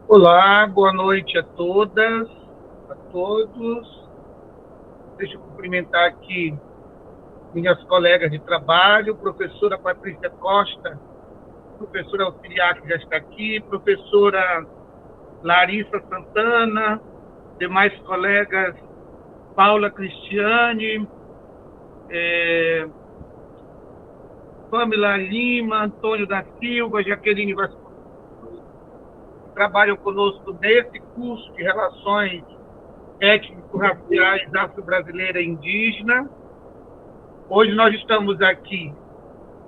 Olá, boa noite a todas, a todos. Deixa eu cumprimentar aqui minhas colegas de trabalho, professora Patrícia Costa, professora auxiliar que já está aqui, professora Larissa Santana, demais colegas Paula Cristiane, Pamela Lima, Antônio da Silva, Jaqueline Vasconcelos, que trabalham conosco nesse curso de Relações Étnico-Raciais Afro-Brasileira e Indígena. Hoje nós estamos aqui,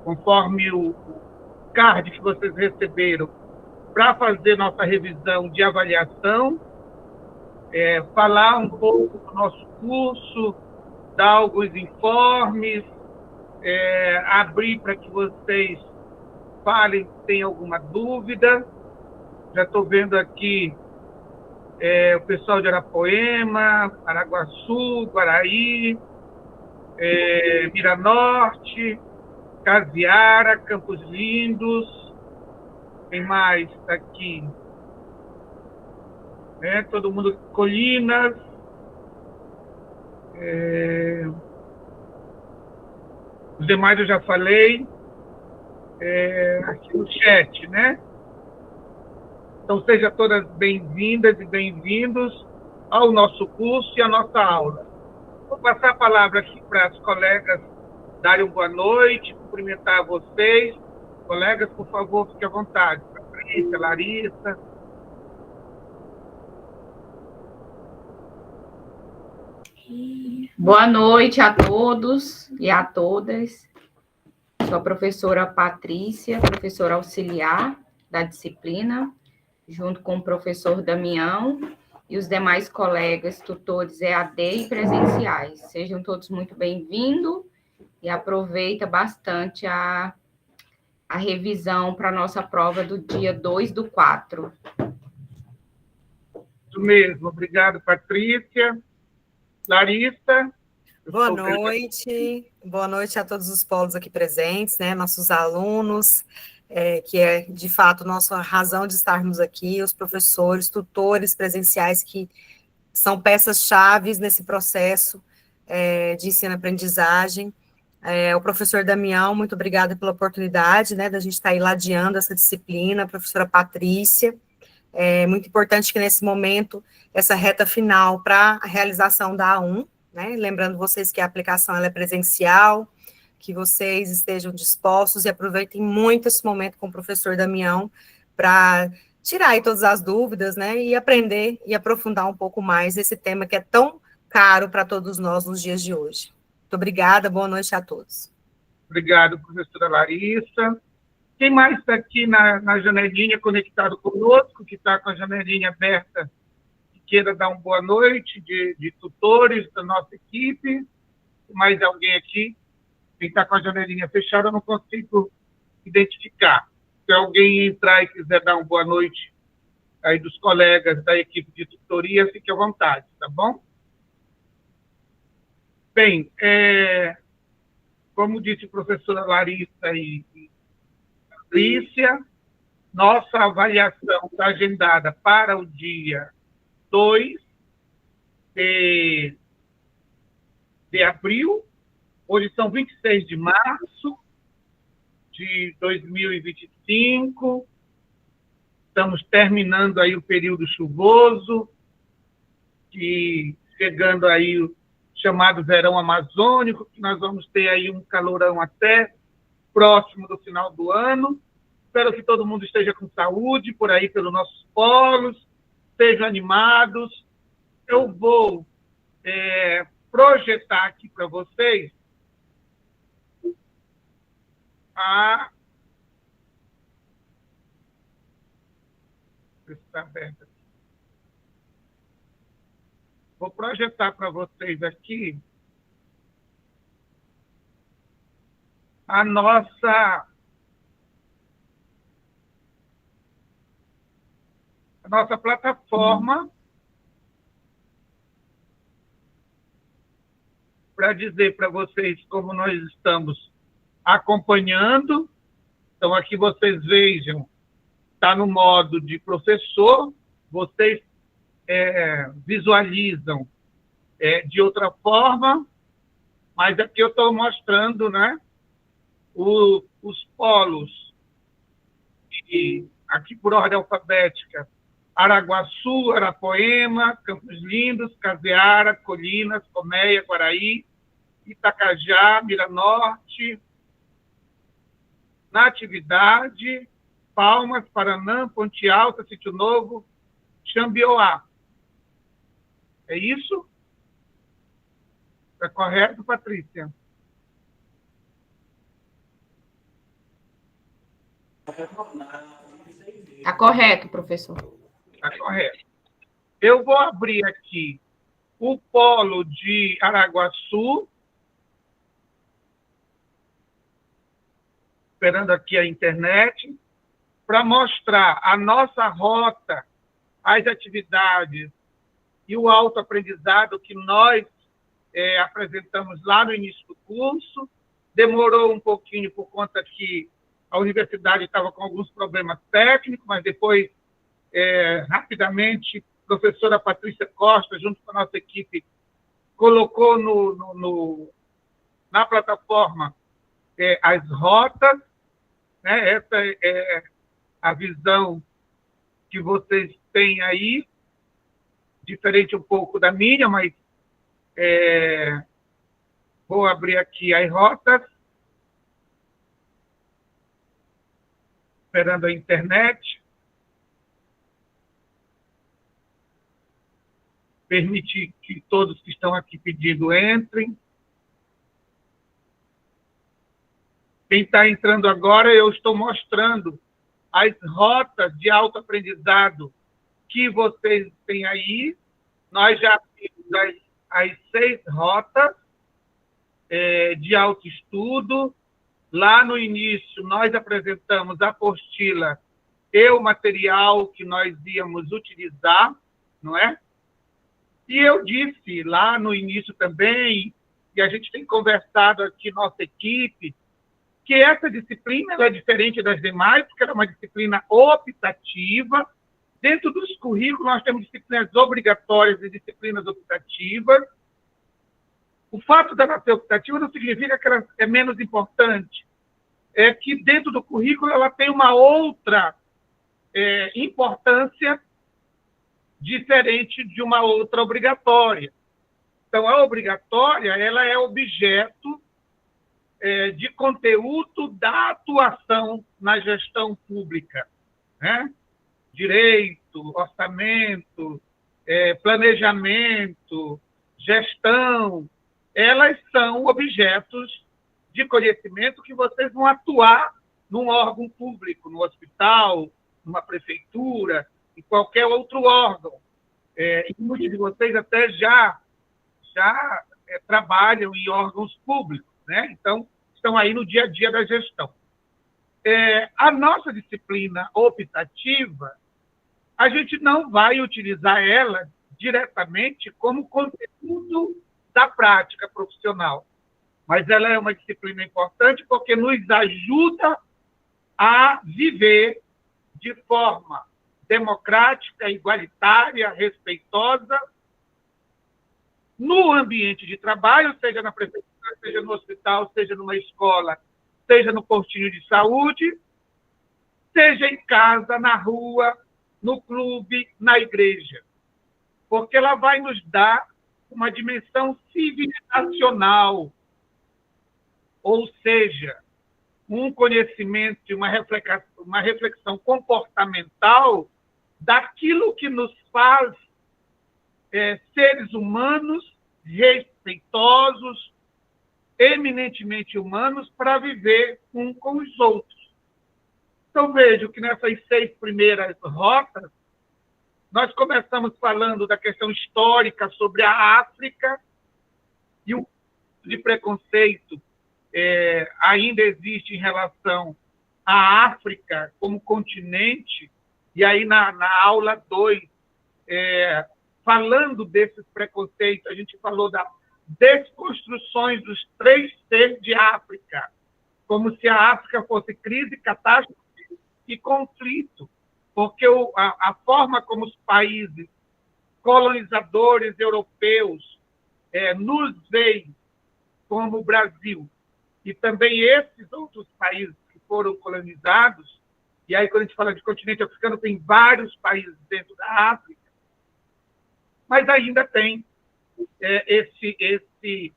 conforme o card que vocês receberam, para fazer nossa revisão de avaliação, falar um pouco do nosso curso, dar alguns informes, abrir para que vocês falem se tem alguma dúvida. Já estou vendo aqui o pessoal de Arapoema, Araguaçu, Guaraí, Miranorte, Casiara, Campos Lindos, quem mais está aqui? Todo mundo, Colinas, os demais eu já falei, aqui no chat, né? Então, sejam todas bem-vindas e bem-vindos ao nosso curso e à nossa aula. Vou passar a palavra aqui para as colegas darem uma boa noite, cumprimentar vocês. Colegas, por favor, fiquem à vontade. Patrícia, Larissa. Boa noite a todos e a todas. Sou a professora Patrícia, professora auxiliar da disciplina, junto com o professor Damião e os demais colegas tutores EAD e presenciais. Sejam todos muito bem-vindos e aproveita bastante a revisão para a nossa prova do dia 2/4. Isso mesmo. Obrigado, Patrícia. Larissa. Boa noite a todos os polos aqui presentes, né, nossos alunos, que é, de fato, nossa razão de estarmos aqui, os professores, tutores presenciais, que são peças-chave nesse processo de ensino-aprendizagem. O professor Damião, muito obrigada pela oportunidade, né, da gente estar aí ladeando essa disciplina, a professora Patrícia. É muito importante que, nesse momento, essa reta final para a realização da A1, né, lembrando vocês que a aplicação ela é presencial, que vocês estejam dispostos e aproveitem muito esse momento com o professor Damião para tirar aí todas as dúvidas, né, e aprender e aprofundar um pouco mais esse tema que é tão caro para todos nós nos dias de hoje. Muito obrigada, boa noite a todos. Obrigado, professora Larissa. Quem mais está aqui na janelinha conectado conosco, que está com a janelinha aberta, que queira dar uma boa noite de tutores da nossa equipe? Mais alguém aqui? Quem está com a janelinha fechada, eu não consigo identificar. Se alguém entrar e quiser dar uma boa noite aí dos colegas da equipe de tutoria, fique à vontade, tá bom? Bem, como disse a professora Larissa e Patrícia, nossa avaliação está agendada para o dia 2 de abril. Hoje são 26 de março de 2025. Estamos terminando aí o período chuvoso, e chegando aí o chamado verão amazônico, que nós vamos ter aí um calorão até próximo do final do ano. Espero que todo mundo esteja com saúde por aí pelos nossos polos, sejam animados. Eu vou projetar aqui para vocês está aberto aqui. Vou projetar para vocês aqui a nossa plataforma para dizer para vocês como nós estamos acompanhando. Então, aqui vocês vejam, está no modo de professor, vocês visualizam de outra forma, mas aqui eu estou mostrando, né, os polos, e aqui por ordem alfabética: Araguaçu, Arapoema, Campos Lindos, Caseara, Colinas, Colmeia, Guaraí, Itacajá, Miranorte, Natividade, Palmas, Paranã, Ponte Alta, Sítio Novo, Xambioá. É isso? Está correto, Patrícia? Está correto, professor. Está correto. Eu vou abrir aqui o polo de Araguaçu, esperando aqui a internet, para mostrar a nossa rota, as atividades e o autoaprendizado que nós apresentamos lá no início do curso. Demorou um pouquinho por conta que a universidade estava com alguns problemas técnicos, mas depois, rapidamente, a professora Patrícia Costa, junto com a nossa equipe, colocou na plataforma as rotas, né? Essa é a visão que vocês têm aí, diferente um pouco da minha, mas vou abrir aqui as rotas, esperando a internet. Permitir que todos que estão aqui pedindo entrem. Quem está entrando agora, eu estou mostrando as rotas de autoaprendizado que vocês têm aí. Nós já temos as 6 rotas de autoestudo. Lá no início, nós apresentamos a apostila e o material que nós íamos utilizar, não é? E eu disse lá no início também, e a gente tem conversado aqui, nossa equipe, que essa disciplina ela é diferente das demais, porque ela é uma disciplina optativa. Dentro dos currículos, nós temos disciplinas obrigatórias e disciplinas optativas. O fato dela ser optativa não significa que ela é menos importante. É que dentro do currículo ela tem uma outra importância diferente de uma outra obrigatória. Então, a obrigatória ela é objeto de conteúdo da atuação na gestão pública, né? Direito, orçamento, planejamento, gestão, elas são objetos de conhecimento que vocês vão atuar num órgão público, no hospital, numa prefeitura, em qualquer outro órgão. E muitos de vocês até já trabalham em órgãos públicos, né? Então, estão aí no dia a dia da gestão. A nossa disciplina optativa, a gente não vai utilizar ela diretamente como conteúdo da prática profissional, mas ela é uma disciplina importante porque nos ajuda a viver de forma democrática, igualitária, respeitosa, no ambiente de trabalho, seja na prefeitura, seja no hospital, seja numa escola, seja no postinho de saúde, seja em casa, na rua, no clube, na igreja. Porque ela vai nos dar uma dimensão civilizacional, ou seja, um conhecimento e uma reflexão comportamental daquilo que nos faz seres humanos respeitosos, eminentemente humanos, para viver um com os outros. Então, vejo que nessas 6 primeiras rotas, nós começamos falando da questão histórica sobre a África e o de preconceito ainda existe em relação à África como continente. E aí, na aula 2, falando desses preconceitos, a gente falou das desconstruções dos 3 Cs de África, como se a África fosse crise, catástrofe e conflito, porque a forma como os países colonizadores europeus nos veem como o Brasil, e também esses outros países que foram colonizados, e aí quando a gente fala de continente africano, tem vários países dentro da África, mas ainda tem esse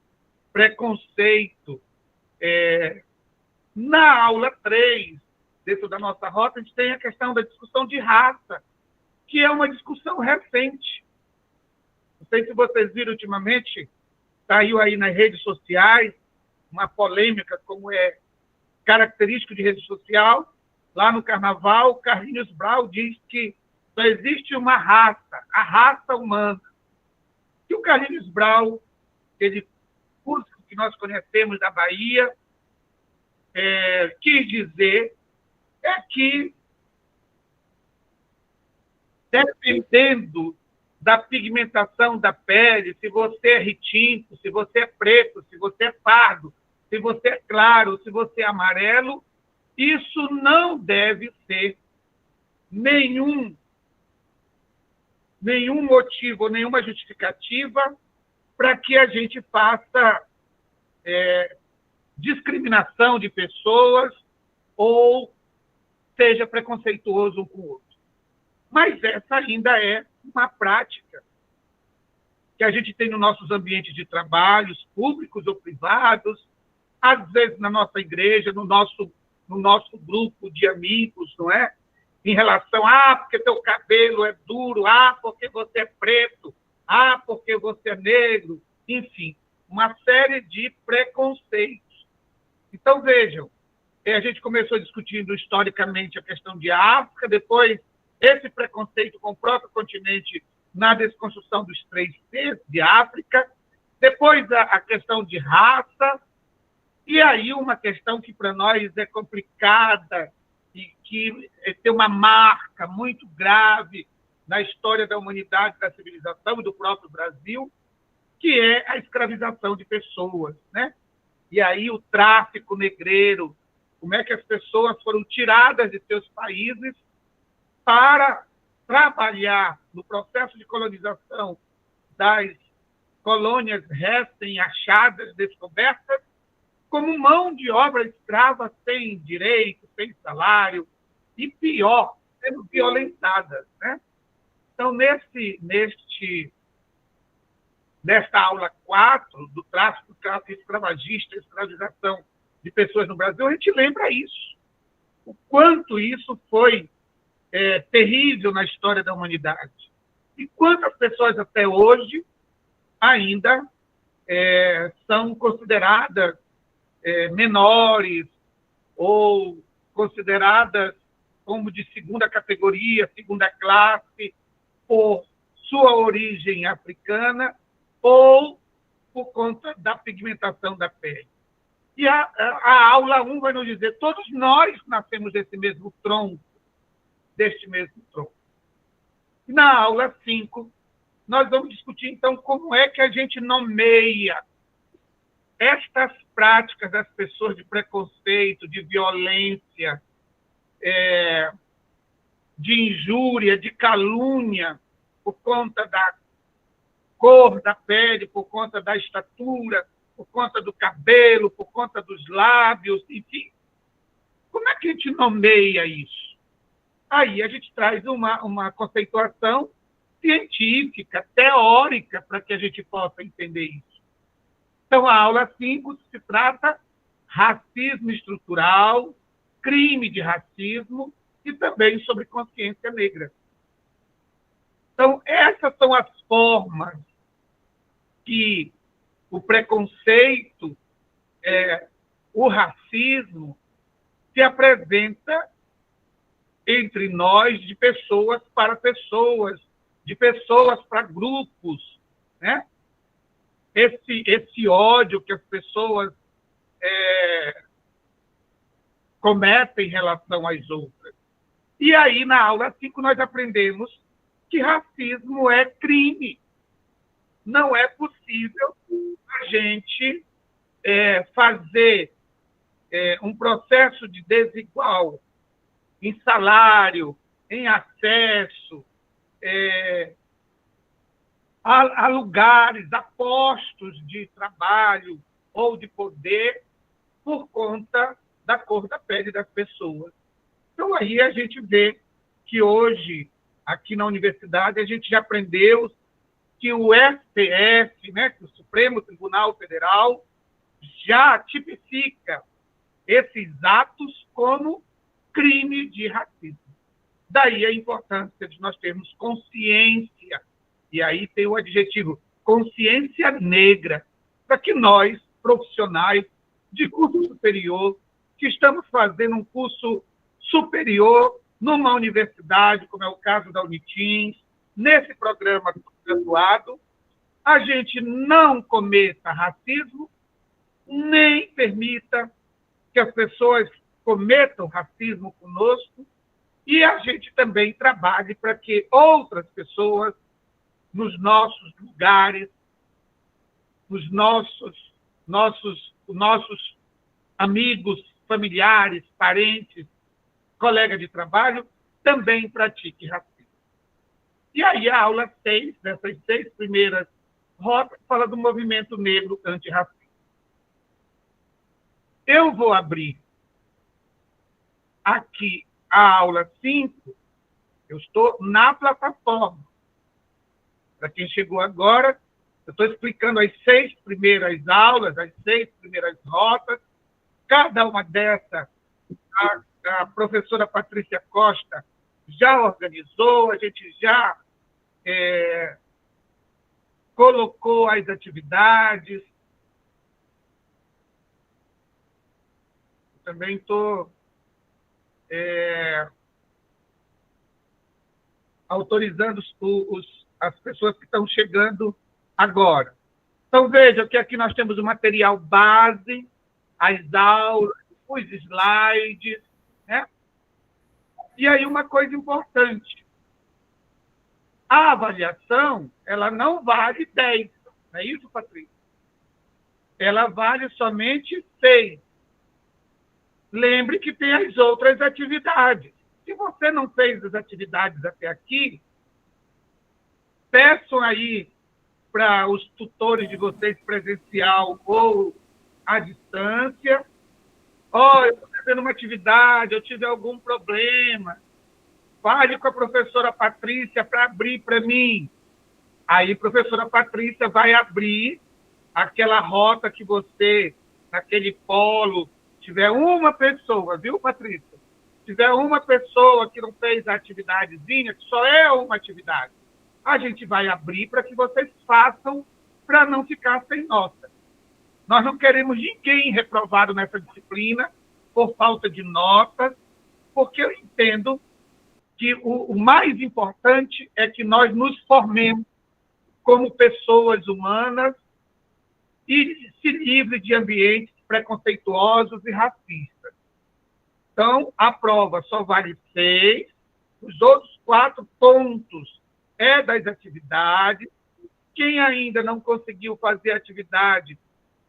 preconceito. Na aula 3, dentro da nossa rota, a gente tem a questão da discussão de raça, que é uma discussão recente. Não sei se vocês viram ultimamente, saiu aí nas redes sociais, uma polêmica, como é característico de rede social. Lá no Carnaval, Carlinhos Brau diz que só existe uma raça, a raça humana. E o Carlinhos Brau, aquele músico que nós conhecemos da Bahia, quis dizer que, dependendo da pigmentação da pele, se você é retinto, se você é preto, se você é pardo, se você é claro, se você é amarelo, isso não deve ser nenhum motivo, nenhuma justificativa para que a gente faça discriminação de pessoas ou seja preconceituoso um com o outro. Mas essa ainda é uma prática que a gente tem nos nossos ambientes de trabalhos, públicos ou privados, às vezes na nossa igreja, no nosso grupo de amigos, não é? Em relação porque teu cabelo é duro, porque você é preto, porque você é negro, enfim, uma série de preconceitos. Então, vejam, a gente começou discutindo historicamente a questão de África, depois esse preconceito com o próprio continente na desconstrução dos 3 Cs de África, depois a questão de raça, e aí uma questão que para nós é complicada e que tem uma marca muito grave na história da humanidade, da civilização e do próprio Brasil, que é a escravização de pessoas, né? E aí o tráfico negreiro, como é que as pessoas foram tiradas de seus países para trabalhar no processo de colonização das colônias recém-achadas, descobertas, como mão de obra escrava sem direito, sem salário, e pior, sendo violentadas, né? Então, nesta aula 4 do tráfico escravagista, escravização de pessoas no Brasil, a gente lembra isso. O quanto isso foi terrível na história da humanidade. E quantas pessoas até hoje ainda são consideradas menores ou consideradas como de segunda categoria, segunda classe, por sua origem africana ou por conta da pigmentação da pele. E a aula 1 vai nos dizer, todos nós nascemos desse mesmo tronco, E na aula 5, nós vamos discutir, então, como é que a gente nomeia estas práticas das pessoas de preconceito, de violência, de injúria, de calúnia, por conta da cor da pele, por conta da estatura, por conta do cabelo, por conta dos lábios, enfim. Como é que a gente nomeia isso? Aí a gente traz uma conceituação científica, teórica, para que a gente possa entender isso. Então, a aula 5 se trata racismo estrutural, crime de racismo e também sobre consciência negra. Então, essas são as formas que o preconceito, o racismo, se apresenta entre nós, de pessoas para pessoas, de pessoas para grupos, né? Esse ódio que as pessoas cometem em relação às outras. E aí, na aula 5, nós aprendemos que racismo é crime. Não é possível a gente fazer um processo de desigual em salário, em acesso a lugares, a postos de trabalho ou de poder por conta da cor da pele das pessoas. Então, aí a gente vê que hoje, aqui na universidade, a gente já aprendeu que o STF, né, que o Supremo Tribunal Federal, já tipifica esses atos como crime de racismo. Daí a importância de nós termos consciência, e aí tem o adjetivo consciência negra, para que nós, profissionais de curso superior, que estamos fazendo um curso superior numa universidade, como é o caso da Unitins, nesse programa graduado, a gente não cometa racismo, nem permita que as pessoas cometam racismo conosco, e a gente também trabalhe para que outras pessoas, nos nossos lugares, nos nossos amigos, familiares, parentes, colegas de trabalho, também pratiquem racismo. E aí a aula 6, dessas 6 primeiras rotas, fala do movimento negro antirracista. Eu vou abrir aqui a aula 5, eu estou na plataforma. Para quem chegou agora, eu estou explicando as 6 primeiras aulas, as 6 primeiras rotas. Cada uma dessas, a professora Patrícia Costa já organizou, a gente já colocou as atividades. Também estou autorizando as pessoas que estão chegando agora. Então, veja que aqui nós temos o material base, as aulas, os slides, né? E aí uma coisa importante, a avaliação, ela não vale 10, não é isso, Patrícia? Ela vale somente 6. Lembre que tem as outras atividades. Se você não fez as atividades até aqui, peçam aí para os tutores de vocês presencial ou à distância. Eu estou fazendo uma atividade, eu tive algum problema. Fale com a professora Patrícia para abrir para mim. Aí a professora Patrícia vai abrir aquela rota que você, naquele polo, tiver uma pessoa, viu, Patrícia? Tiver uma pessoa que não fez a atividadezinha, que só é uma atividade, a gente vai abrir para que vocês façam, para não ficar sem nota. Nós não queremos ninguém reprovado nessa disciplina por falta de notas, porque eu entendo que o mais importante é que nós nos formemos como pessoas humanas e se livre de ambientes preconceituosos e racistas. Então, a prova só vale 6, os outros 4 pontos é das atividades. Quem ainda não conseguiu fazer atividade,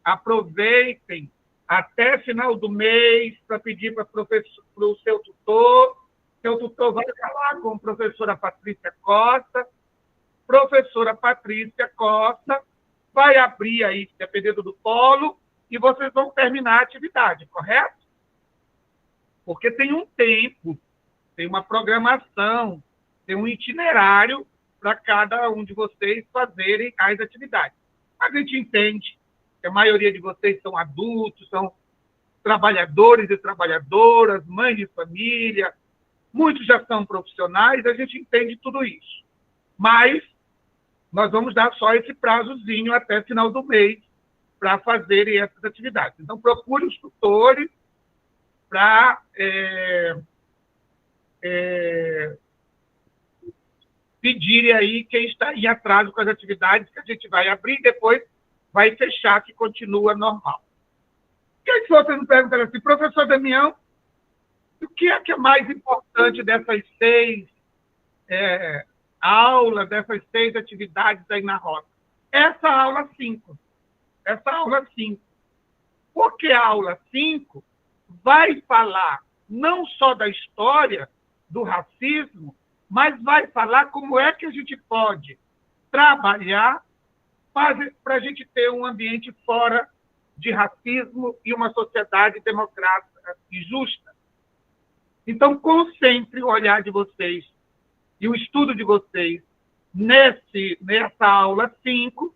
aproveitem até final do mês para pedir para o seu tutor. Seu tutor vai falar com a professora Patrícia Costa. Professora Patrícia Costa vai abrir aí, dependendo do polo, e vocês vão terminar a atividade, correto? Porque tem um tempo, tem uma programação, tem um itinerário para cada um de vocês fazerem as atividades. A gente entende que a maioria de vocês são adultos, são trabalhadores e trabalhadoras, mães de família, muitos já são profissionais, a gente entende tudo isso. Mas nós vamos dar só esse prazozinho até final do mês para fazerem essas atividades. Então, procure os tutores para pedirem aí quem está em atraso com as atividades, que a gente vai abrir e depois vai fechar, que continua normal. O que é que vocês me perguntaram assim, professor Damião, o que é mais importante dessas 6 aulas, dessas 6 atividades aí na rota? Essa aula 5. Essa aula 5. Porque a aula 5 vai falar não só da história do racismo, mas vai falar como é que a gente pode trabalhar para a gente ter um ambiente fora de racismo e uma sociedade democrática e justa. Então, concentre o olhar de vocês e o estudo de vocês nessa aula 5,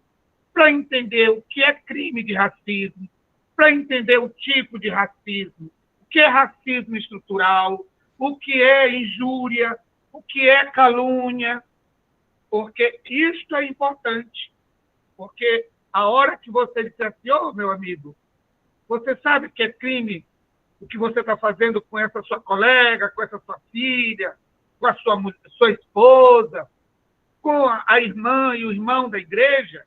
para entender o que é crime de racismo, para entender o tipo de racismo, o que é racismo estrutural, o que é injúria, o que é calúnia, porque isto é importante. Porque a hora que você disser assim, ô, meu amigo, você sabe que é crime o que você está fazendo com essa sua colega, com essa sua filha, com a sua esposa, com a irmã e o irmão da igreja,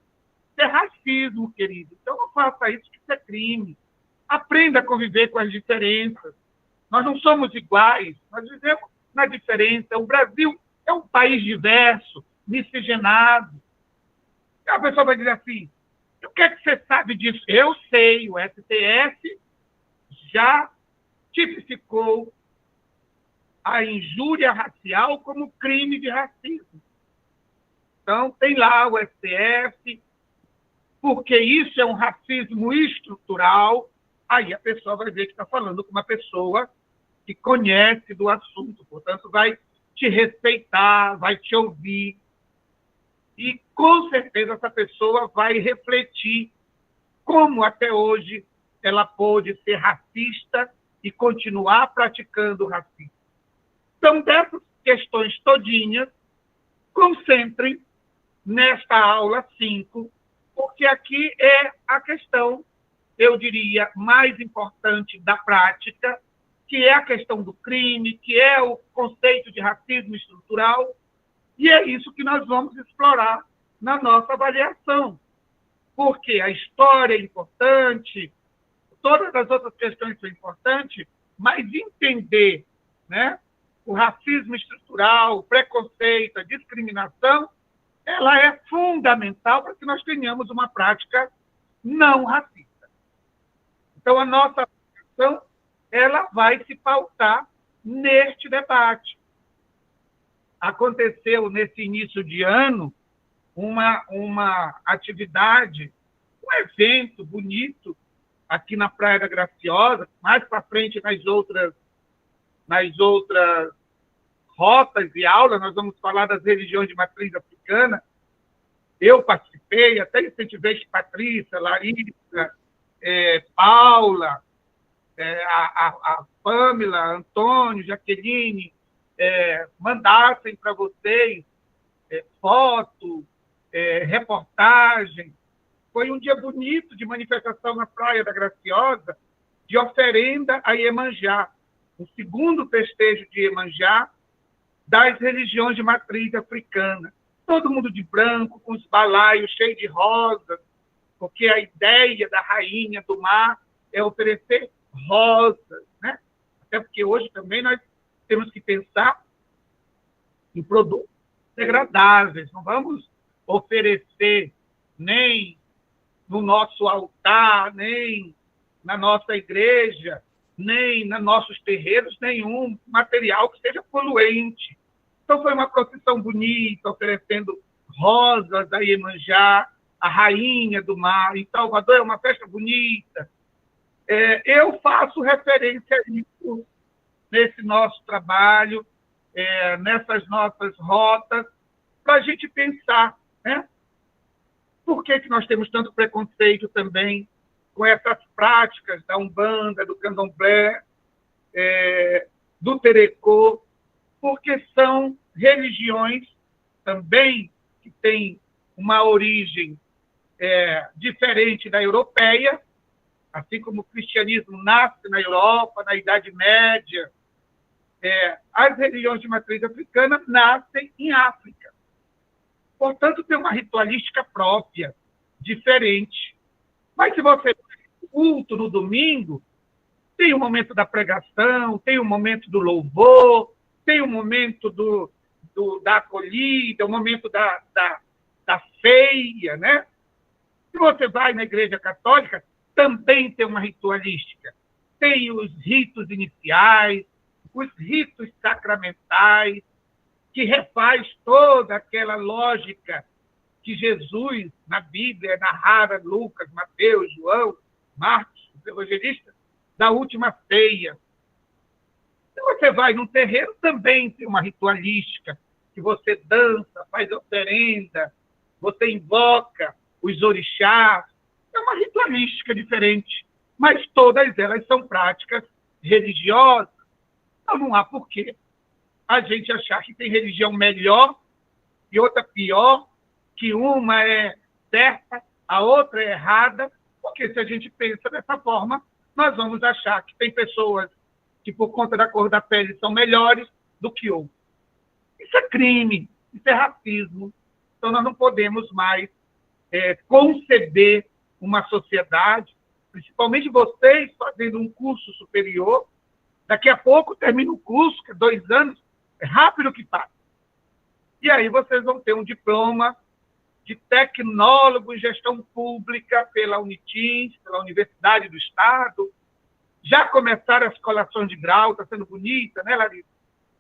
isso é racismo, querido. Então não faça isso, que isso é crime. Aprenda a conviver com as diferenças. Nós não somos iguais, nós vivemos na diferença. O Brasil é um país diverso, miscigenado. E a pessoa vai dizer assim, o que é que você sabe disso? Eu sei, o STF já tipificou a injúria racial como crime de racismo. Então, tem lá o STF, porque isso é um racismo estrutural, aí a pessoa vai ver que está falando com uma pessoa que conhece do assunto, portanto, vai te respeitar, vai te ouvir, e, com certeza, essa pessoa vai refletir como, até hoje, ela pôde ser racista e continuar praticando o racismo. Então, dessas questões todinhas, concentrem nesta aula 5, porque aqui é a questão, eu diria, mais importante da prática, que é a questão do crime, que é o conceito de racismo estrutural, e é isso que nós vamos explorar na nossa avaliação, porque a história é importante, todas as outras questões são importantes, mas entender, né, o racismo estrutural, o preconceito, a discriminação, ela é fundamental para que nós tenhamos uma prática não racista. Então, a nossa avaliação, ela vai se pautar neste debate. Aconteceu, nesse início de ano, uma atividade, um evento bonito aqui na Praia da Graciosa, mais para frente nas outras rotas e aulas, nós vamos falar das religiões de matriz africana. Eu participei, até incentivei que Patrícia, Larissa, Paula, a Pâmela, Antônio, Jaqueline, mandassem para vocês foto, reportagem. Foi um dia bonito de manifestação na Praia da Graciosa, de oferenda a Iemanjá, o segundo festejo de Iemanjá das religiões de matriz africana. Todo mundo de branco, com os balaios cheios de rosas, porque a ideia da rainha do mar é oferecer rosas, né? Até porque hoje também nós temos que pensar em produtos degradáveis. Não vamos oferecer nem no nosso altar, nem na nossa igreja, nem nos nossos terreiros, nenhum material que seja poluente. Então, foi uma procissão bonita, oferecendo rosas a Iemanjá, a rainha do mar. Em Salvador é uma festa bonita. Eu faço referência a isso nesse nosso trabalho, nessas nossas rotas, para a gente pensar, né? Por que nós temos tanto preconceito também com essas práticas da Umbanda, do Candomblé, do Terecô, porque são religiões também que têm uma origem diferente da europeia, assim como o cristianismo nasce na Europa, na Idade Média, as religiões de matriz africana nascem em África. Portanto, tem uma ritualística própria, diferente. Mas se você culto no domingo, tem o momento da pregação, tem o momento do louvor, tem o momento da acolhida, o momento da ceia, né? Se você vai na Igreja Católica, também tem uma ritualística. Tem os ritos iniciais, os ritos sacramentais, que refaz toda aquela lógica que Jesus, na Bíblia, narrava Lucas, Mateus, João, Marcos, os evangelistas, da última ceia. Se você vai num terreiro, também tem uma ritualística, que você dança, faz oferenda, você invoca os orixás. É uma ritualística diferente, mas todas elas são práticas religiosas. Então não há porquê a gente achar que tem religião melhor e outra pior, que uma é certa, a outra é errada, porque se a gente pensa dessa forma, nós vamos achar que tem pessoas que, por conta da cor da pele, são melhores do que outras. Isso é crime, isso é racismo. Então, nós não podemos mais conceber uma sociedade, principalmente vocês fazendo um curso superior, daqui a pouco termina o curso, que é 2 anos, é rápido que passa. E aí vocês vão ter um diploma de tecnólogo em gestão pública pela Unitins, pela Universidade do Estado. Já começaram as colações de grau, está sendo bonita, né, Larissa?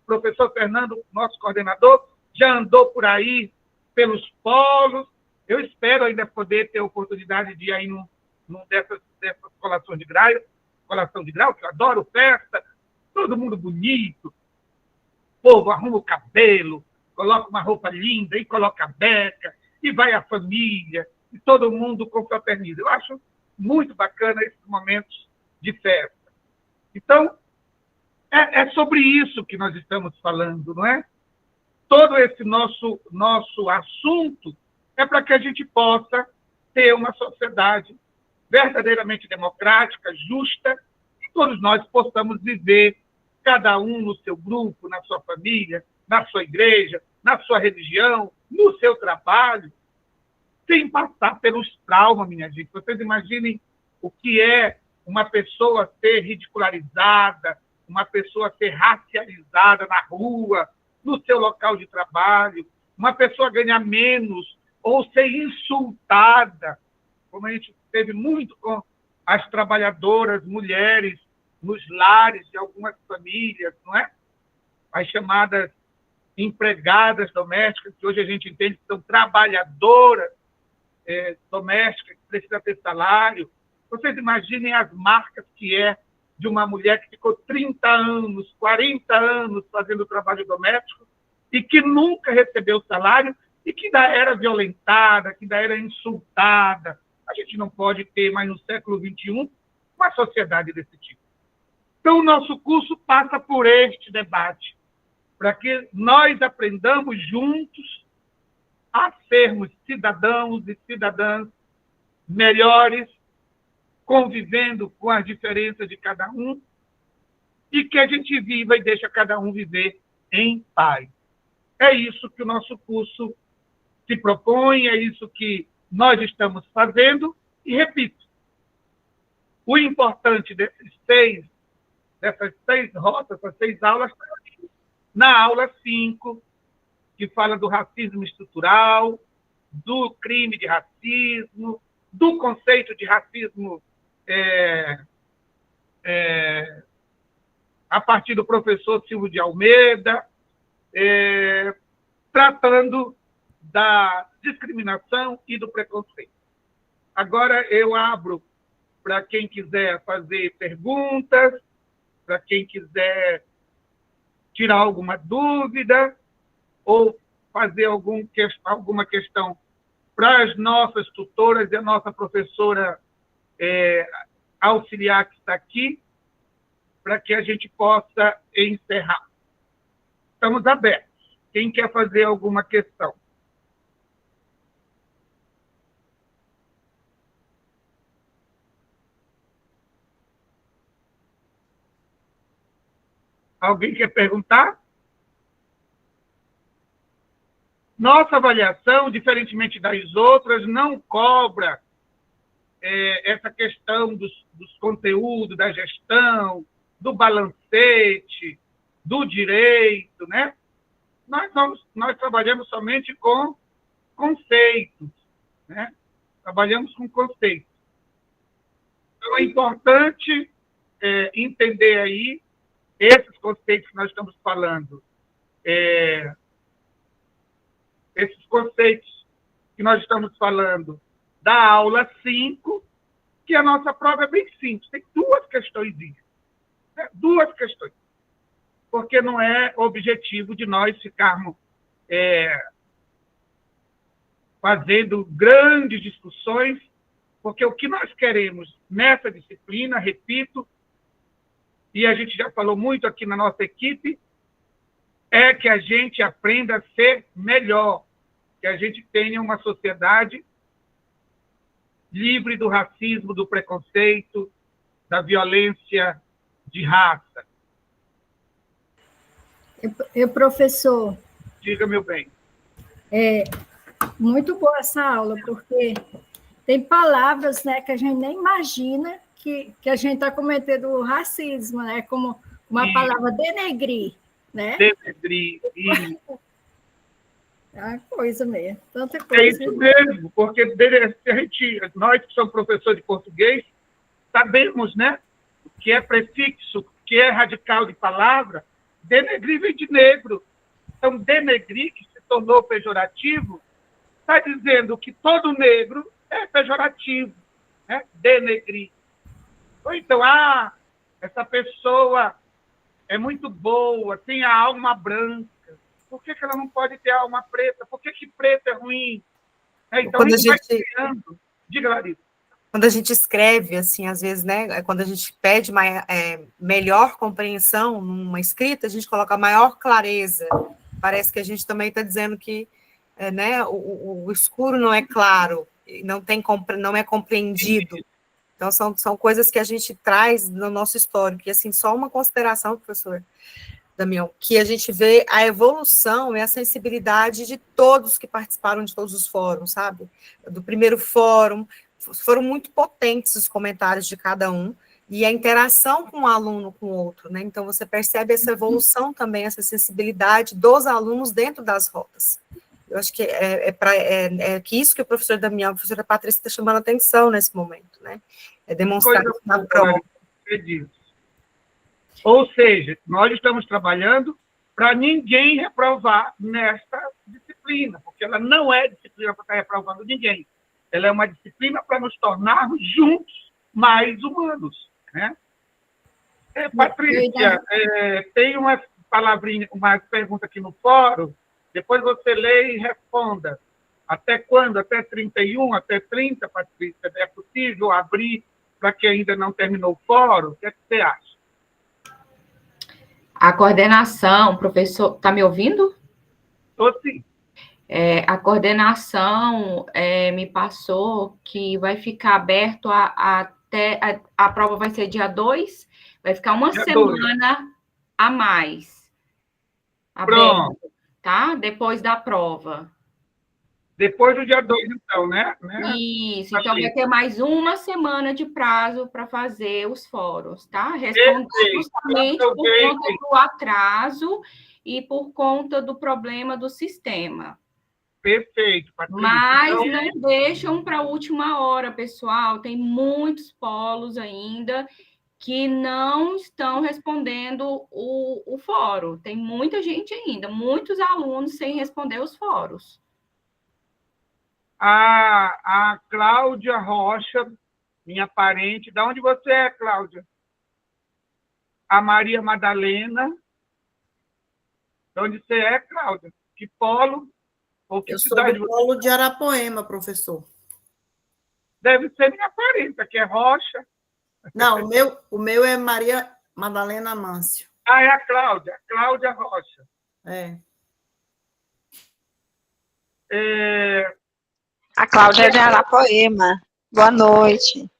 O professor Fernando, nosso coordenador, já andou por aí pelos polos. Eu espero ainda poder ter a oportunidade de ir aí num dessas colações de grau, que eu adoro festa, todo mundo bonito, o povo arruma o cabelo, coloca uma roupa linda, e coloca a beca, e vai a família, e todo mundo confraterniza. Eu acho muito bacana esses momentos de festa. Então, é sobre isso que nós estamos falando, não é? Todo esse nosso assunto é para que a gente possa ter uma sociedade verdadeiramente democrática, justa, e todos nós possamos viver, cada um no seu grupo, na sua família, na sua igreja, na sua religião, no seu trabalho, sem passar pelos traumas, minha gente. Vocês imaginem o que é uma pessoa ser ridicularizada, uma pessoa ser racializada na rua, no seu local de trabalho, uma pessoa ganhar menos ou ser insultada, como a gente teve muito com as trabalhadoras mulheres nos lares de algumas famílias, não é? As chamadas empregadas domésticas, que hoje a gente entende que são trabalhadoras domésticas, que precisam ter salário. Vocês imaginem as marcas que é de uma mulher que ficou 30 anos, 40 anos fazendo trabalho doméstico e que nunca recebeu salário e que ainda era violentada, que ainda era insultada. A gente não pode ter mais no século XXI uma sociedade desse tipo. Então, o nosso curso passa por este debate, para que nós aprendamos juntos a sermos cidadãos e cidadãs melhores, convivendo com as diferenças de cada um, e que a gente viva e deixa cada um viver em paz. É isso que o nosso curso se propõe, é isso que nós estamos fazendo, e repito, o importante dessas 6 rotas, essas 6 aulas, na aula 5, que fala do racismo estrutural, do crime de racismo, do conceito de racismo a partir do professor Silvio de Almeida, tratando da discriminação e do preconceito. Agora eu abro para quem quiser fazer perguntas, para quem quiser tirar alguma dúvida ou fazer alguma questão para as nossas tutoras e a nossa professora auxiliar que está aqui, para que a gente possa encerrar. Estamos abertos. Quem quer fazer alguma questão? Alguém quer perguntar? Nossa avaliação, diferentemente das outras, não cobra essa questão dos conteúdos, da gestão, do balancete, do direito, né? Nós trabalhamos somente com conceitos, né? Trabalhamos com conceitos. Então, é importante entender aí esses conceitos que nós estamos falando, esses conceitos que nós estamos falando da aula 5, que a nossa prova é bem simples, tem 2 questões, né? 2 questões, porque não é objetivo de nós ficarmos fazendo grandes discussões, porque o que nós queremos nessa disciplina, repito, e a gente já falou muito aqui na nossa equipe, é que a gente aprenda a ser melhor, que a gente tenha uma sociedade livre do racismo, do preconceito, da violência de raça. Professor, Diga, meu bem. muito boa essa aula, porque tem palavras, né, que a gente nem imagina que a gente está cometendo racismo, né, como uma palavra denegrir, né? Denegrir. É uma coisa mesmo, tanta coisa. É isso mesmo, porque nós que somos professores de português, sabemos, né, o que é prefixo, o que é radical de palavra. Denegrir vem de negro. Então, denegrir, que se tornou pejorativo, está dizendo que todo negro é pejorativo, né? Denegrir. Ou então, essa pessoa é muito boa, tem a alma branca. Por que ela não pode ter a alma preta? Por que preto é ruim? Então, Quando a gente vai criando. Diga, Larissa. Quando a gente escreve, assim, às vezes, né, quando a gente pede melhor compreensão numa escrita, a gente coloca maior clareza. Parece que a gente também está dizendo que né, o escuro não é claro, não é compreendido. Então, são coisas que a gente traz no nosso histórico. E, assim, só uma consideração, professor Damião, que a gente vê a evolução e a sensibilidade de todos que participaram de todos os fóruns, sabe? Do primeiro fórum, foram muito potentes os comentários de cada um, e a interação com um aluno com o outro, né? Então, você percebe essa evolução também, essa sensibilidade dos alunos dentro das rotas. Eu acho que que isso que o professor Damião, a professora Patrícia está chamando a atenção nesse momento, né? É demonstrar na prova. Ou seja, nós estamos trabalhando para ninguém reprovar nesta disciplina, porque ela não é disciplina para estar reprovando ninguém. Ela é uma disciplina para nos tornarmos juntos mais humanos, né? Patrícia, tem uma palavrinha, uma pergunta aqui no fórum, depois você lê e responda. Até quando? Até 31? Até 30, Patrícia? É possível abrir para quem ainda não terminou o fórum? O que é que você acha? A coordenação, professor, está me ouvindo? Estou sim. A coordenação me passou que vai ficar aberto até... A prova vai ser dia 2, vai ficar uma semana a mais. Pronto. Aberto, tá? Depois da prova. Depois do dia 2, então, né? Isso, então vai ter mais uma semana de prazo para fazer os fóruns, tá? Responder justamente por conta do atraso e por conta do problema do sistema. Perfeito, Patrícia. Mas então, não deixam para a última hora, pessoal. Tem muitos polos ainda que não estão respondendo o fórum. Tem muita gente ainda, muitos alunos sem responder os fóruns. A Cláudia Rocha, minha parente. De onde você é, Cláudia? A Maria Madalena. De onde você é, Cláudia? Que polo? Ou que eu cidade? Sou do polo de Arapoema, professor. Deve ser minha parente, que é Rocha. Não, o meu é Maria Madalena Mâncio. É a Cláudia Rocha. A Cláudia é de Arapoema. Boa noite.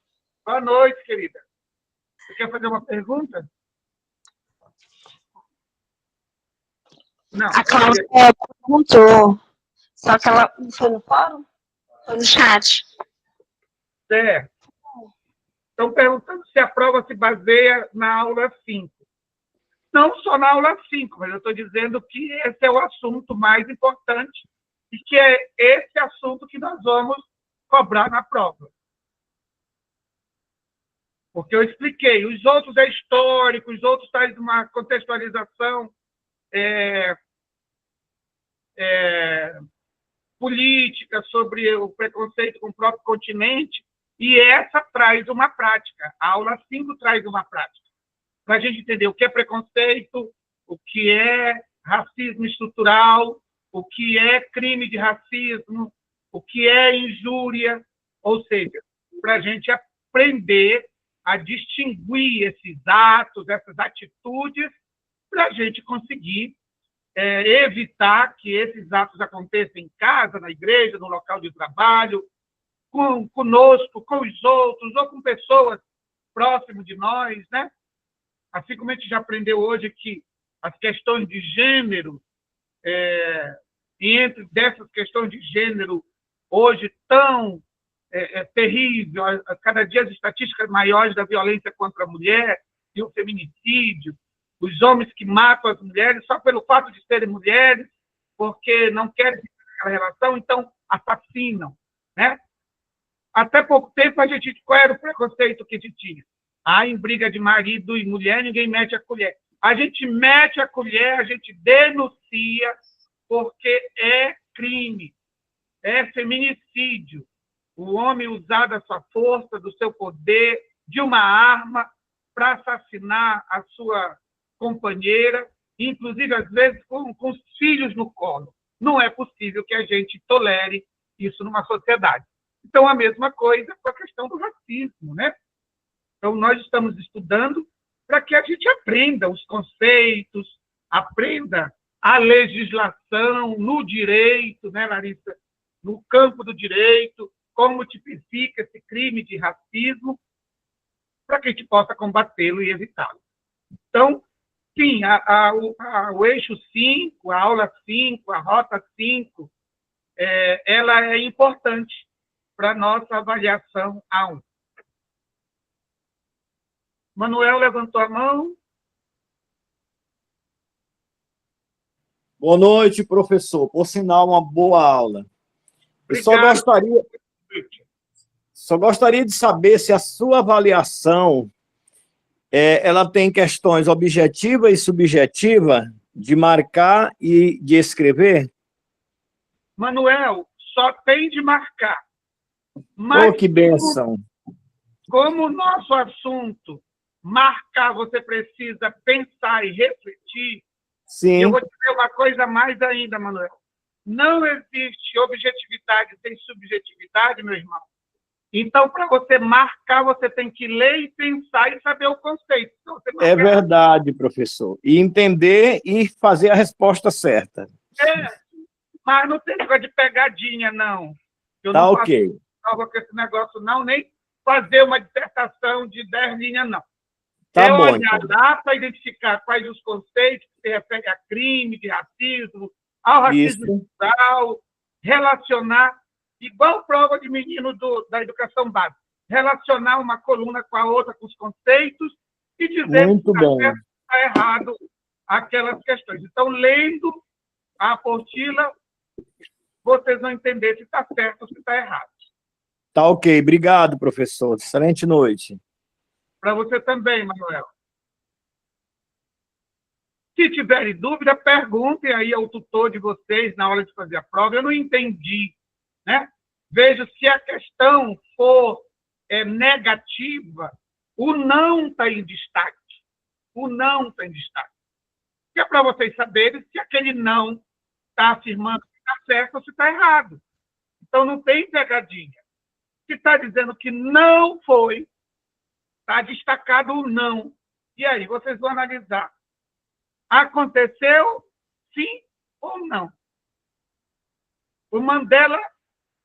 Boa noite, querida. Você quer fazer uma pergunta? Não. A Cláudia perguntou, só que ela não foi no fórum? Foi no chat. Certo. Estão perguntando se a prova se baseia na aula 5. Não só na aula 5, mas eu estou dizendo que esse é o assunto mais importante e que é esse assunto que nós vamos cobrar na prova. Porque eu expliquei, os outros é histórico, os outros trazem uma contextualização política sobre o preconceito com o próprio continente, e essa traz uma prática. A aula 5 traz uma prática, para a gente entender o que é preconceito, o que é racismo estrutural, o que é crime de racismo, o que é injúria, ou seja, para a gente aprender a distinguir esses atos, essas atitudes, para a gente conseguir evitar que esses atos aconteçam em casa, na igreja, no local de trabalho, conosco, com os outros, ou com pessoas próximas de nós, né? Assim como a gente já aprendeu hoje que as questões de gênero, e entre dessas questões de gênero, hoje tão terrível, cada dia as estatísticas maiores da violência contra a mulher e o feminicídio, os homens que matam as mulheres só pelo fato de serem mulheres, porque não querem ter aquela relação, então assassinam, né? Até pouco tempo, qual era o preconceito que a gente tinha? Em briga de marido e mulher, ninguém mete a colher. A gente mete a colher, a gente denuncia, porque é crime, é feminicídio. O homem usar da sua força, do seu poder, de uma arma, para assassinar a sua companheira, inclusive, às vezes, com os filhos no colo. Não é possível que a gente tolere isso numa sociedade. Então, a mesma coisa com a questão do racismo, né? Então, nós estamos estudando para que a gente aprenda os conceitos, aprenda a legislação no direito, né, Larissa? No campo do direito, como tipifica esse crime de racismo, para que a gente possa combatê-lo e evitá-lo. Então, sim, o eixo 5, a aula 5, a rota 5, ela é importante para a nossa avaliação A1. Manuel levantou a mão. Boa noite, professor. Por sinal, uma boa aula. Eu só gostaria de saber se a sua avaliação ela tem questões objetiva e subjetiva de marcar e de escrever? Manuel, só tem de marcar. Mas, que benção! Como o nosso assunto, marcar, você precisa pensar e refletir. Sim. Eu vou dizer uma coisa mais ainda, Manuel. Não existe objetividade sem subjetividade, meu irmão. Então, para você marcar, você tem que ler e pensar e saber o conceito. É verdade, professor. E entender e fazer a resposta certa. Mas não tem negócio de pegadinha, não. Eu tá não ok. faço com esse negócio, não, nem fazer uma dissertação de 10 linhas, não. Tá bom, olhar então. lá para identificar quais os conceitos que se referem a crime, de racismo, ao racismo estrutural, relacionar, igual prova de menino da educação básica, relacionar uma coluna com a outra, com os conceitos, e dizer Muito se bom. está errado aquelas questões. Então, lendo a apostila, vocês vão entender se está certo ou se está errado. Tá ok. Obrigado, professor. Excelente noite. Para você também, Manuel. Se tiverem dúvida, perguntem aí ao tutor de vocês na hora de fazer a prova. Eu não entendi, né? Veja, se a questão for negativa, o não está em destaque. O não está em destaque. Que é para vocês saberem se aquele não está afirmando que está certo ou se está errado. Então, não tem pegadinha. Se está dizendo que não foi, está destacado o não. E aí, vocês vão analisar. Aconteceu, sim ou não? O Mandela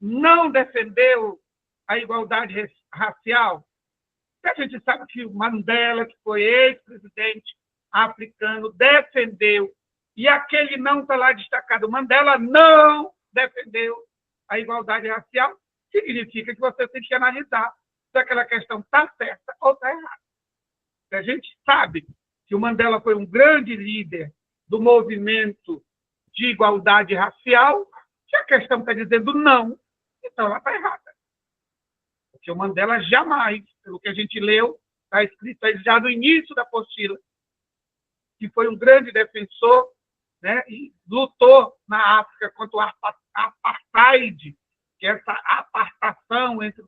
não defendeu a igualdade racial. A gente sabe que o Mandela, que foi ex-presidente africano, defendeu. E aquele não está lá destacado. O Mandela não defendeu a igualdade racial. Significa que você tem que analisar se aquela questão está certa ou está errada. A gente sabe que o Mandela foi um grande líder do movimento de igualdade racial, se a questão está dizendo não, então ela está errada. Porque o Mandela jamais, pelo que a gente leu, está escrito aí já no início da apostila, que foi um grande defensor, né, e lutou na África contra o apartheid, que é essa apartação entre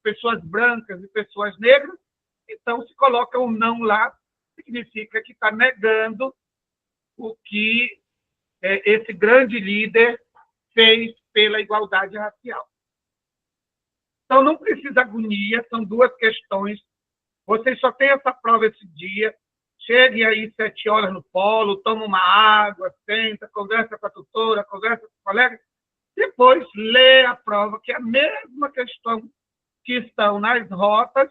pessoas brancas e pessoas negras. Então, se coloca um não lá, significa que está negando o que esse grande líder fez pela igualdade racial. Então, não precisa agonia, são duas questões. Vocês só têm essa prova esse dia. Cheguem aí 7 horas no polo, toma uma água, senta, conversa com a tutora, conversa com o colega, depois lê a prova, que é a mesma questão que estão nas rotas,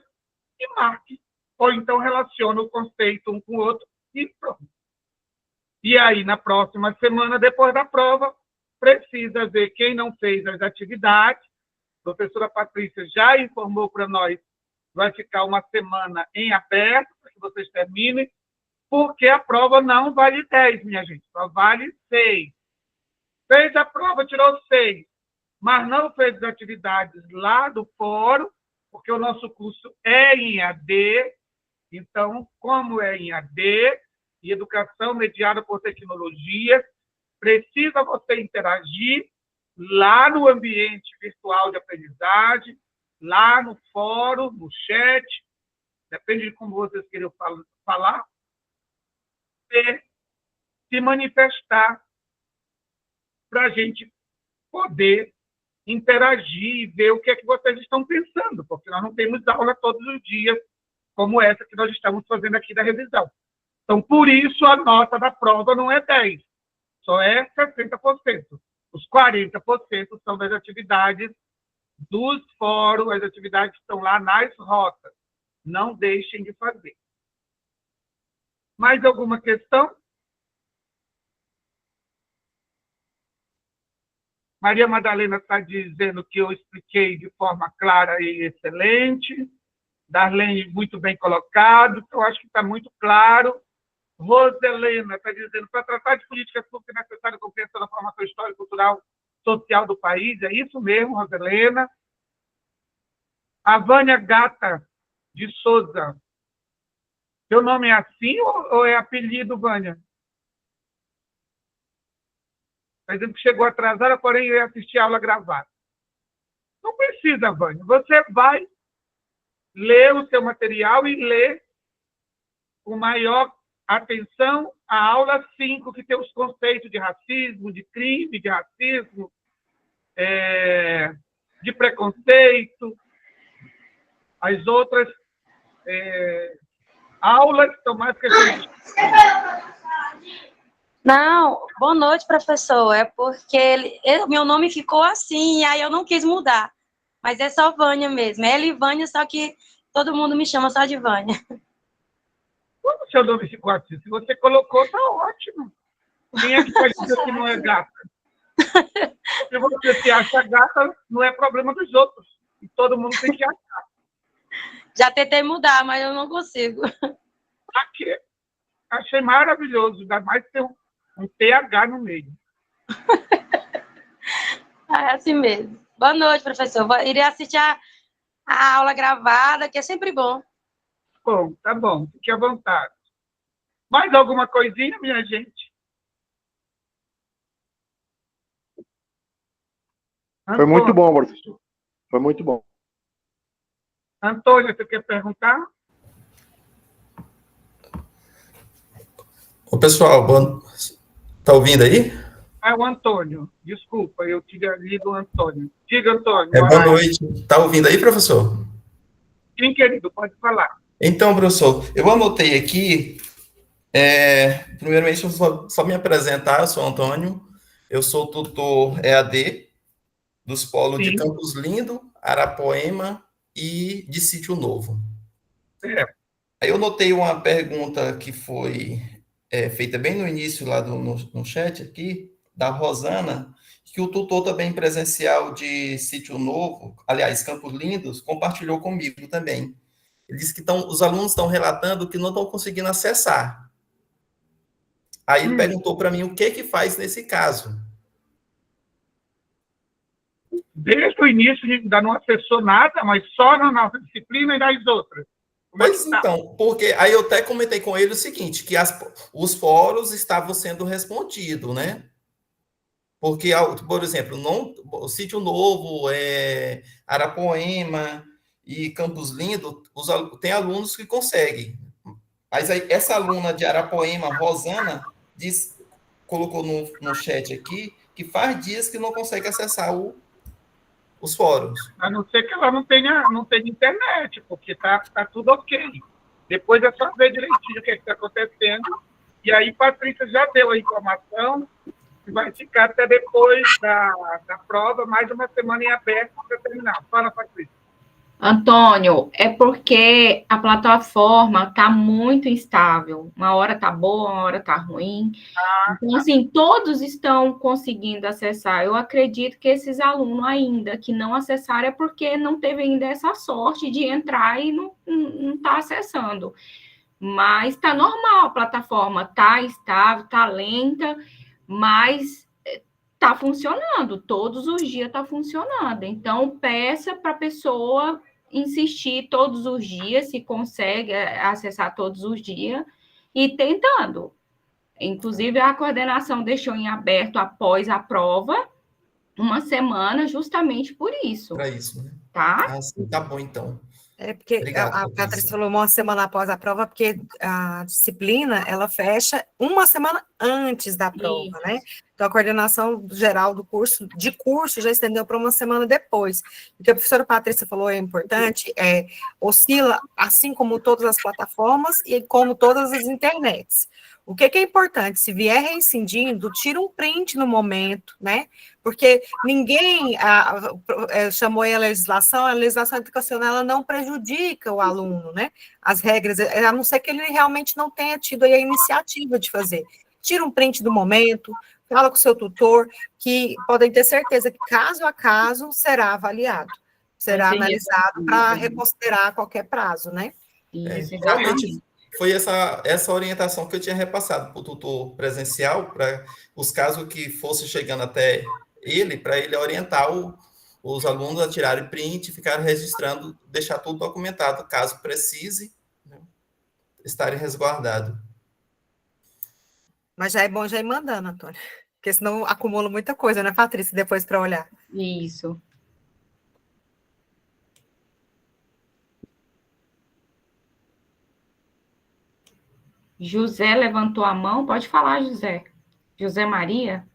e marque. Ou então relaciona o conceito um com o outro e pronto. E aí, na próxima semana, depois da prova, precisa ver quem não fez as atividades. A professora Patrícia já informou para nós, vai ficar uma semana em aberto, para que vocês terminem, porque a prova não vale 10, minha gente, só vale 6. Fez a prova, tirou 6, mas não fez as atividades lá do fórum, porque o nosso curso é em AD, então, como é em AD, e educação mediada por tecnologia, precisa você interagir lá no ambiente virtual de aprendizagem, lá no fórum, no chat, depende de como vocês queiram falar, se manifestar para a gente poder interagir e ver o que é que vocês estão pensando, porque nós não temos aula todos os dias, como essa que nós estamos fazendo aqui da revisão. Então, por isso, a nota da prova não é 10, só é 60%. Os 40% são das atividades dos fóruns, as atividades que estão lá nas rotas. Não deixem de fazer. Mais alguma questão? Maria Madalena está dizendo que eu expliquei de forma clara e excelente. Darlene, muito bem colocado. Eu acho que está muito claro. Roselena está dizendo, para tratar de políticas públicas é necessário compreensão da formação histórica, cultural, social do país. É isso mesmo, Roselena. A Vânia Gata de Souza. Seu nome é assim ou é apelido, Vânia? Está dizendo que chegou atrasada, porém eu ia assistir a aula gravada. Não precisa, Vânia. Você vai ler o seu material e ler com maior atenção a aula 5, que tem os conceitos de racismo, de crime, de racismo, de preconceito. As outras aulas são mais questões. Não, boa noite, professor. É porque meu nome ficou assim, e aí eu não quis mudar. Mas é só Vânia mesmo. É Elivânia, só que todo mundo me chama só de Vânia. Como o seu nome ficou assim? Se você colocou, está ótimo. Quem é que vai dizer que não é gata? Se você se acha gata, não é problema dos outros. E todo mundo tem que achar. Já tentei mudar, mas eu não consigo. Aqui. Achei maravilhoso. Ainda mais ter um TH no meio. É assim mesmo. Boa noite, professor. Irei assistir a aula gravada, que é sempre bom. Bom, tá bom. Fique à vontade. Mais alguma coisinha, minha gente? Foi muito bom, professor. Foi muito bom. Antônio, você quer perguntar? Ô, pessoal, tá ouvindo aí? Ah, o Antônio. Desculpa, eu tinha lido o Antônio. Diga, Antônio. Boa noite. Tá ouvindo aí, professor? Sim, querido, pode falar. Então, professor, eu anotei aqui, primeiramente, eu só me apresentar, eu sou Antônio, eu sou tutor EAD dos polos de Campos Lindo, Arapoema e de Sítio Novo. Aí eu notei uma pergunta que foi feita bem no início lá no chat aqui, da Rosana, que o tutor também presencial de Sítio Novo, aliás, Campos Lindos, compartilhou comigo também. Ele disse que os alunos estão relatando que não estão conseguindo acessar. Aí ele perguntou para mim o que faz nesse caso. Desde o início, ainda não acessou nada, mas só na nossa disciplina e nas outras. Mas então, porque aí eu até comentei com ele o seguinte, que os fóruns estavam sendo respondidos, né? Porque, por exemplo, o Sítio Novo, Arapoema e Campos Lindo, tem alunos que conseguem. Mas aí, essa aluna de Arapoema, Rosana, colocou no chat aqui que faz dias que não consegue acessar os fóruns. A não ser que ela não tenha internet, porque tá tudo ok. Depois é só ver direitinho o que está acontecendo. E aí, Patrícia já deu a informação que vai ficar até depois da prova, mais uma semana em aberto para terminar. Fala, Patrícia. Antônio, é porque a plataforma está muito instável. Uma hora está boa, uma hora está ruim. Então, assim, todos estão conseguindo acessar. Eu acredito que esses alunos ainda que não acessaram é porque não teve ainda essa sorte de entrar e não está acessando. Mas está normal, a plataforma está estável, está lenta, mas está funcionando. Todos os dias está funcionando. Então, peça para a pessoa insistir todos os dias, se consegue acessar todos os dias, e tentando. Inclusive, a coordenação deixou em aberto após a prova uma semana, justamente por isso. Para isso, né? Tá? Ah, sim, tá bom, então. Porque Obrigado, a Patrícia falou uma semana após a prova, porque a disciplina, ela fecha uma semana antes da prova, Isso. né? Então, a coordenação geral do curso, já estendeu para uma semana depois. O que a professora Patrícia falou é importante, oscila, assim como todas as plataformas e como todas as internets. O que é importante? Se vier reincidindo, tira um print no momento, né? Porque ninguém chamou aí a legislação educacional ela não prejudica o aluno, né? As regras, a não ser que ele realmente não tenha tido aí a iniciativa de fazer. Tira um print do momento, fala com o seu tutor, que podem ter certeza que caso a caso será avaliado, será analisado para reconsiderar qualquer prazo, né? Isso, realmente foi essa orientação que eu tinha repassado para o tutor presencial, para os casos que fossem chegando até ele, para ele orientar os alunos a tirarem print, ficarem registrando, deixar tudo documentado, caso precise, né, estarem resguardados. Mas já é bom já ir mandando, Antônio, porque senão acumula muita coisa, né, Patrícia, depois para olhar. Isso. José levantou a mão, pode falar, José. José Maria?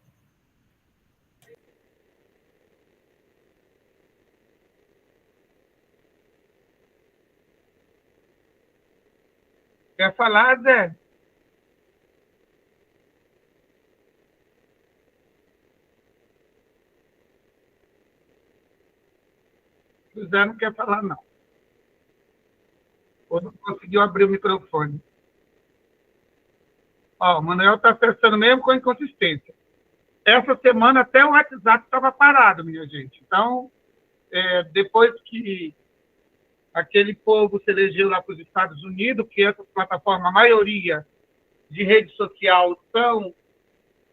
Quer falar, Zé? José não quer falar, não. Ou não conseguiu abrir o microfone. Ó, o Manuel está acessando mesmo com inconsistência. Essa semana até o WhatsApp estava parado, minha gente. Então, depois que aquele povo se elegeu lá para os Estados Unidos, que essa plataforma, a maioria de rede social são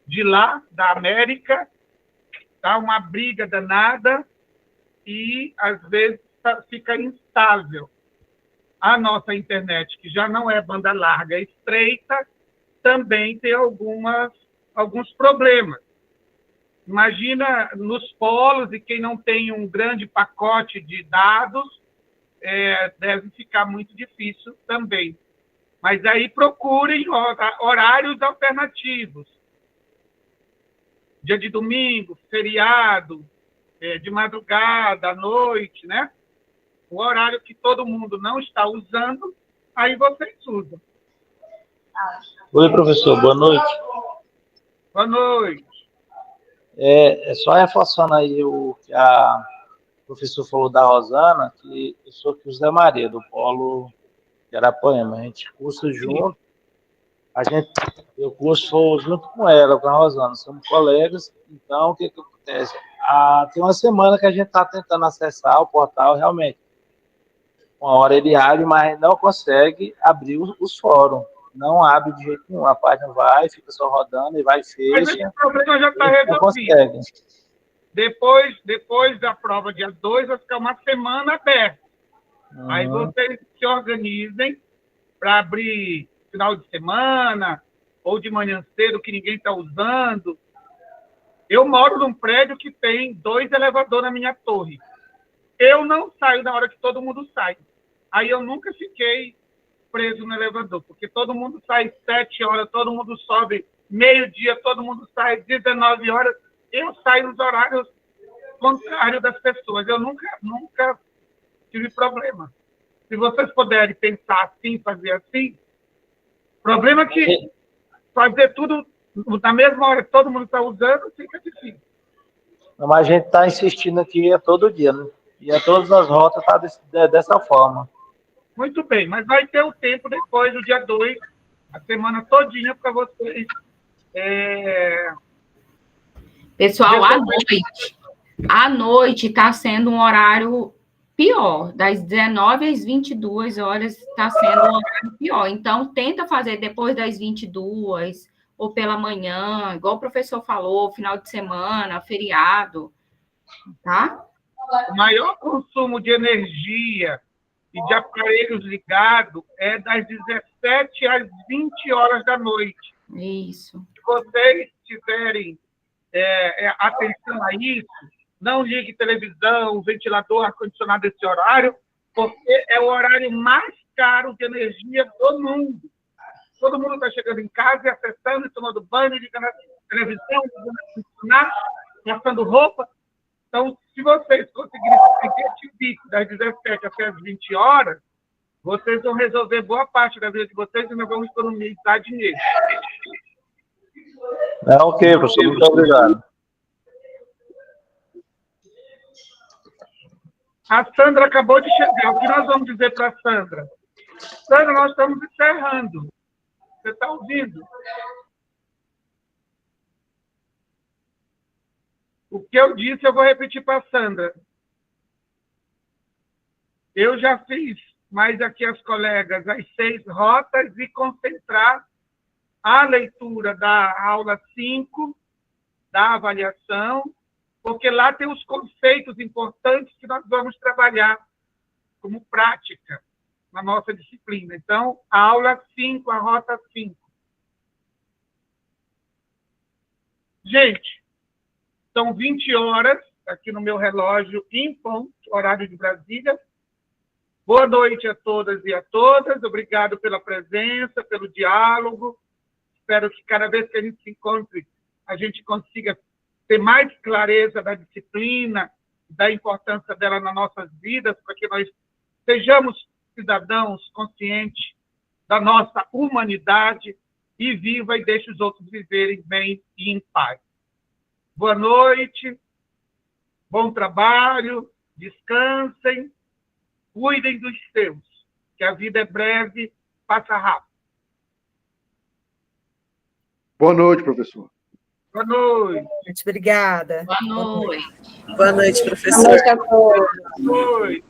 de lá, da América, tá uma briga danada e, às vezes, fica instável. A nossa internet, que já não é banda larga, estreita, também tem alguns problemas. Imagina nos polos, e quem não tem um grande pacote de dados, deve ficar muito difícil também. Mas aí procurem horários alternativos. Dia de domingo, feriado, de madrugada, à noite, né? O horário que todo mundo não está usando, aí vocês usam. Oi, professor, boa noite. Boa noite. Só reforçando aí o que a professora falou da Rosana, que eu sou aqui o José Maria, do Polo de Arapoema. A gente cursa junto, eu curso junto com ela, com a Rosana, somos colegas. Então, o que acontece? Tem uma semana que a gente está tentando acessar o portal, realmente. Uma hora ele abre, mas não consegue abrir os fóruns. Não abre de jeito nenhum. A página vai, fica só rodando e vai e fecha. Mas esse problema já está resolvido. Depois da prova, dia 2, vai ficar uma semana aberta. Aí vocês se organizem para abrir final de semana ou de manhã cedo, que ninguém está usando. Eu moro num prédio que tem 2 elevadores na minha torre. Eu não saio na hora que todo mundo sai. Aí eu nunca fiquei preso no elevador, porque todo mundo sai 7 horas, todo mundo sobe meio-dia, todo mundo sai 19 horas. Eu saio nos horários contrários das pessoas. Eu nunca tive problema. Se vocês puderem pensar assim, fazer assim, problema é que fazer tudo na mesma hora que todo mundo está usando, fica difícil. Mas a gente está insistindo aqui todo dia, né? E a todas as rotas está dessa forma. Muito bem, mas vai ter o tempo depois do dia 2, a semana todinha para vocês. Pessoal, à noite está sendo um horário pior. Das 19 às 22 horas está sendo um horário pior. Então, tenta fazer depois das 22 ou pela manhã, igual o professor falou, final de semana, feriado, tá? O maior consumo de energia e de aparelhos ligados é das 17 às 20 horas da noite. Isso. Se vocês tiverem atenção a isso, não ligue televisão, ventilador, ar-condicionado nesse horário, porque é o horário mais caro de energia do mundo. Todo mundo está chegando em casa e acessando, tomando banho, ligando a televisão, ligando ar-condicionado, passando roupa. Então, se vocês conseguirem fazer esse pico das 17 até as 20 horas, vocês vão resolver boa parte da vida de vocês e nós vamos economizar dinheiro. Ok, professor, muito obrigado. A Sandra acabou de chegar. O que nós vamos dizer para a Sandra? Sandra, nós estamos encerrando. Você está ouvindo? O que eu disse, eu vou repetir para a Sandra. Eu já fiz, mais aqui as colegas, as 6 rotas e concentrar a leitura da aula 5, da avaliação, porque lá tem os conceitos importantes que nós vamos trabalhar como prática na nossa disciplina. Então, a aula 5, a rota 5. Gente, são 20 horas, aqui no meu relógio, em ponto, horário de Brasília. Boa noite a todas e a todas. Obrigado pela presença, pelo diálogo. Espero que cada vez que a gente se encontre, a gente consiga ter mais clareza da disciplina, da importância dela nas nossas vidas, para que nós sejamos cidadãos conscientes da nossa humanidade e viva e deixe os outros viverem bem e em paz. Boa noite, bom trabalho, descansem, cuidem dos seus, que a vida é breve, passa rápido. Boa noite, professor. Boa noite. Obrigada. Boa noite. Boa noite, professor. Boa noite.